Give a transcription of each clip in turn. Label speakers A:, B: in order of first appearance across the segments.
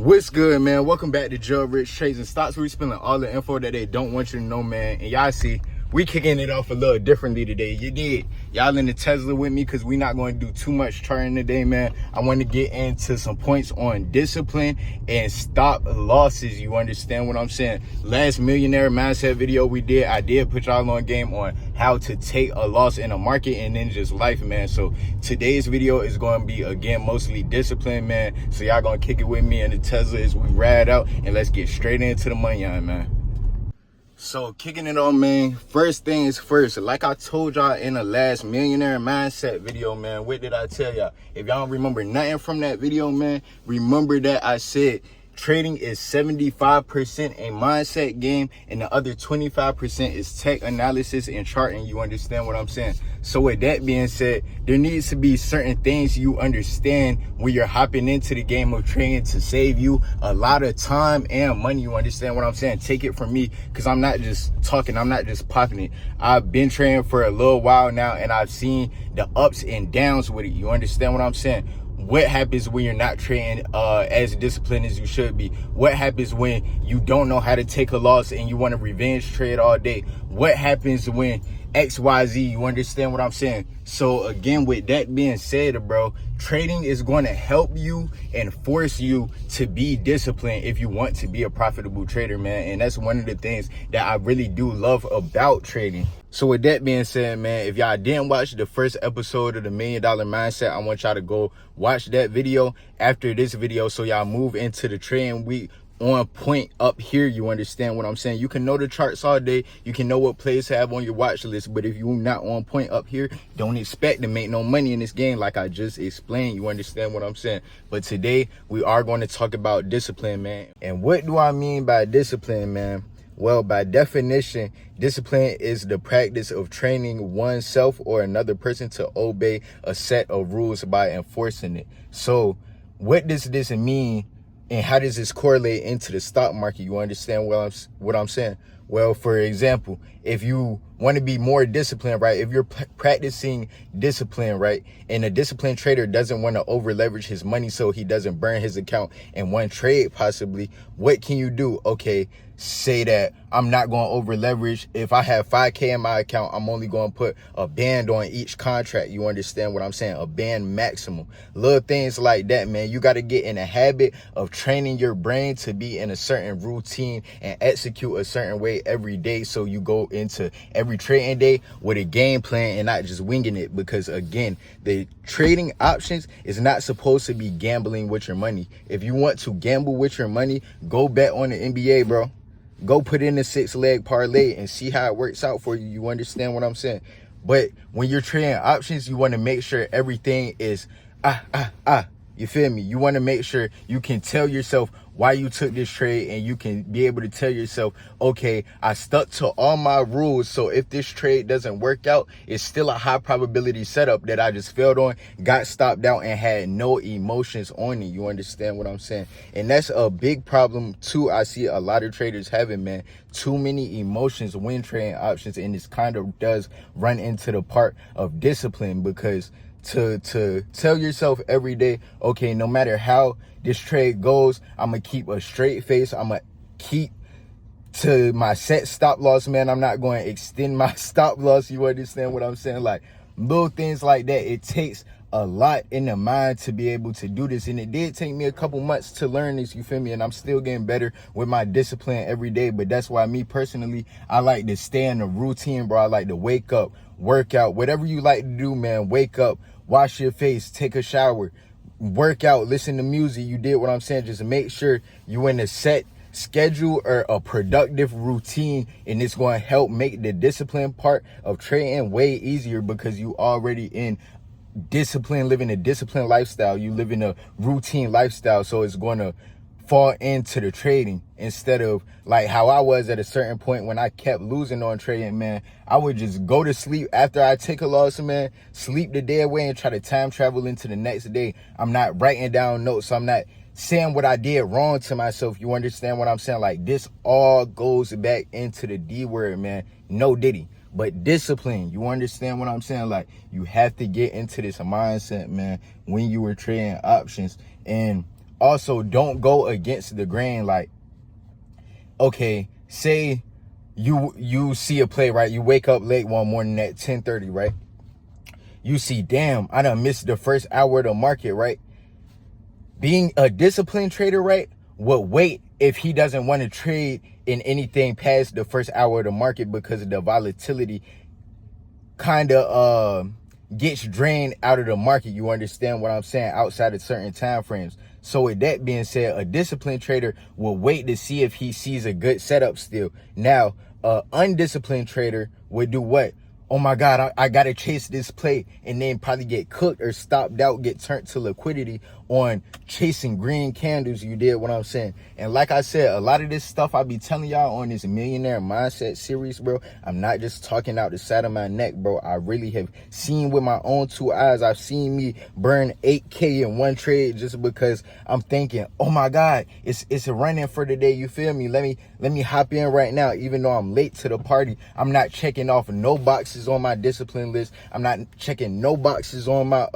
A: What's good, man? Welcome back to Joe Rich Trades and Stocks, where we spilling all the info that they don't want you to know, man. And y'all see, we kicking it off a little differently today. You did. Y'all in the Tesla with me because we not going to do too much charting today, man. I want to get into some points on discipline and stop losses. You understand what I'm saying? Last Millionaire mindset video we did, I did put y'all on game on how to take a loss in a market and then just life, man. So today's video is going to be, again, mostly discipline, man. So y'all going to kick it with me in the Tesla as we ride out, and let's get straight into the money, man. So kicking it on, man, first things first, like I told y'all in the last Millionaire mindset video, man, what did I tell y'all? If y'all don't remember nothing from that video, man, remember that I said trading is 75% a mindset game and the other 25% is tech analysis and charting. You understand what I'm saying? So with that being said, there needs to be certain things you understand when you're hopping into the game of trading to save you a lot of time and money. You understand what I'm saying? Take it from me, because I'm not just talking, I'm not just popping it. I've been trading for a little while now and I've seen the ups and downs with it. You understand what I'm saying? What happens when you're not trading as disciplined as you should be? What happens when you don't know how to take a loss and you want to revenge trade all day? What happens when XYZ? You understand what I'm saying? So again, with that being said, bro, trading is going to help you and force you to be disciplined if you want to be a profitable trader, man. And that's one of the things that I really do love about trading. So with that being said, man, if y'all didn't watch the first episode of the $1 Million Mindset, I want y'all to go watch that video after this video so y'all move into the trading week on point up here. You understand what I'm saying? You can know the charts all day, you can know what plays to have on your watch list, but if you're not on point up here, don't expect to make no money in this game, like I just explained. You understand what I'm saying? But today we are going to talk about discipline, man. And what do I mean by discipline, man? Well, by definition, discipline is the practice of training oneself or another person to obey a set of rules by enforcing it. So what does this mean and how does this correlate into the stock market? You understand what I'm saying? Well, for example, if you want to be more disciplined, right? If you're practicing discipline, right? And a disciplined trader doesn't want to over leverage his money so he doesn't burn his account in one trade, possibly. What can you do? Okay, say that I'm not going to over leverage. If I have 5K in my account, I'm only going to put a band on each contract. You understand what I'm saying? A band maximum. Little things like that, man. You got to get in a habit of training your brain to be in a certain routine and execute a certain way every day, so you go into every trading day with a game plan and not just winging it. Because again, the trading options is not supposed to be gambling with your money. If you want to gamble with your money, go bet on the NBA, bro. Go put in a 6-leg parlay and see how it works out for you. You understand what I'm saying? But when you're trading options, you want to make sure everything is you feel me? You want to make sure you can tell yourself why you took this trade, and you can be able to tell yourself, okay, I stuck to all my rules, so if this trade doesn't work out, it's still a high probability setup that I just failed on, got stopped out, and had no emotions on it. You understand what I'm saying? And that's a big problem too. I see a lot of traders having, man, too many emotions when trading options, and this kind of does run into the part of discipline, because to tell yourself every day, okay, no matter how this trade goes, I'm gonna keep a straight face, I'm gonna keep to my set stop loss, man. I'm not going to extend my stop loss. You understand what I'm saying? Like little things like that. It takes a lot in the mind to be able to do this, and it did take me a couple months to learn this, you feel me? And I'm still getting better with my discipline every day. But that's why me personally, I like to stay in a routine, bro. I like to wake up, work out, whatever you like to do, man. Wake up, wash your face, take a shower, work out, listen to music. You did what I'm saying. Just make sure you in a set schedule or a productive routine, and it's going to help make the discipline part of trading way easier, because you already in discipline, living a disciplined lifestyle. You live in a routine lifestyle, so it's going to fall into the trading, instead of like how I was at a certain point when I kept losing on trading, man. I would just go to sleep after I take a loss, man, sleep the day away and try to time travel into the next day. I'm not writing down notes, so I'm not saying what I did wrong to myself. You understand what I'm saying? Like, this all goes back into the D word, man. No diddy, but discipline. You understand what I'm saying? Like, you have to get into this mindset, man, when you were trading options. And also don't go against the grain. Like, okay, say you see a play, right? You wake up late one morning at 10:30, right? You see, damn, I done missed the first hour of the market, right? Being a disciplined trader, right, will wait if he doesn't want to trade in anything past the first hour of the market, because of the volatility kind of gets drained out of the market. You understand what I'm saying? Outside of certain time frames. So with that being said, a disciplined trader will wait to see if he sees a good setup still. Now, undisciplined trader would do what? Oh my God, I gotta chase this play, and then probably get cooked or stopped out, get turned to liquidity on chasing green candles. You did what I'm saying? And like I said, a lot of this stuff I be telling y'all on this Millionaire Mindset series, bro, I'm not just talking out the side of my neck, bro. I really have seen with my own two eyes. I've seen me burn 8K in one trade just because I'm thinking, oh my God, it's a run-in for the day. You feel me? Let me hop in right now, even though I'm late to the party. I'm not checking off no boxes on my discipline list. I'm not checking no boxes on my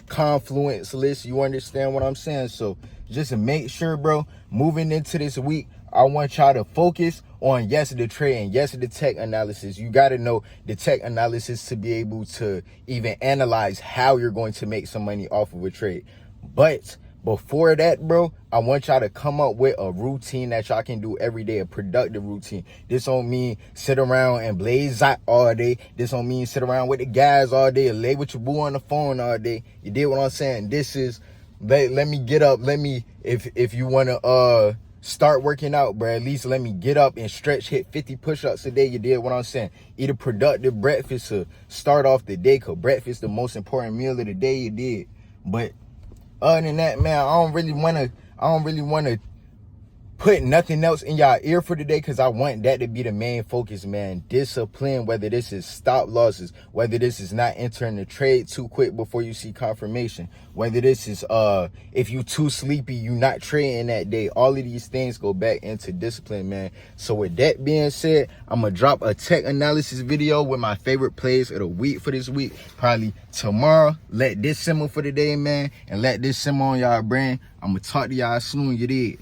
A: confluence list. You understand what I'm saying? So just to make sure, bro, moving into this week, I want y'all to focus on, yes, the trade, and yes, the tech analysis. You got to know the tech analysis to be able to even analyze how you're going to make some money off of a trade. But before that, bro, I want y'all to come up with a routine that y'all can do every day, a productive routine. This don't mean sit around and blaze out all day. This don't mean sit around with the guys all day or lay with your boo on the phone all day. You did what I'm saying? This is, let me get up. Let me, if you want to start working out, bro, at least let me get up and stretch, hit 50 push-ups a day. You did what I'm saying? Eat a productive breakfast to start off the day, because breakfast the most important meal of the day. You did. But other than that, man, I don't really want to put nothing else in y'all ear for today, because I want that to be the main focus, man. Discipline, whether this is stop losses, whether this is not entering the trade too quick before you see confirmation, whether this is if you too sleepy, you not trading that day. All of these things go back into discipline, man. So with that being said, I'm gonna drop a tech analysis video with my favorite plays of the week for this week, probably tomorrow. Let this simmer for the day, man, and let this simmer on y'all brain. I'm gonna talk to y'all soon. You did.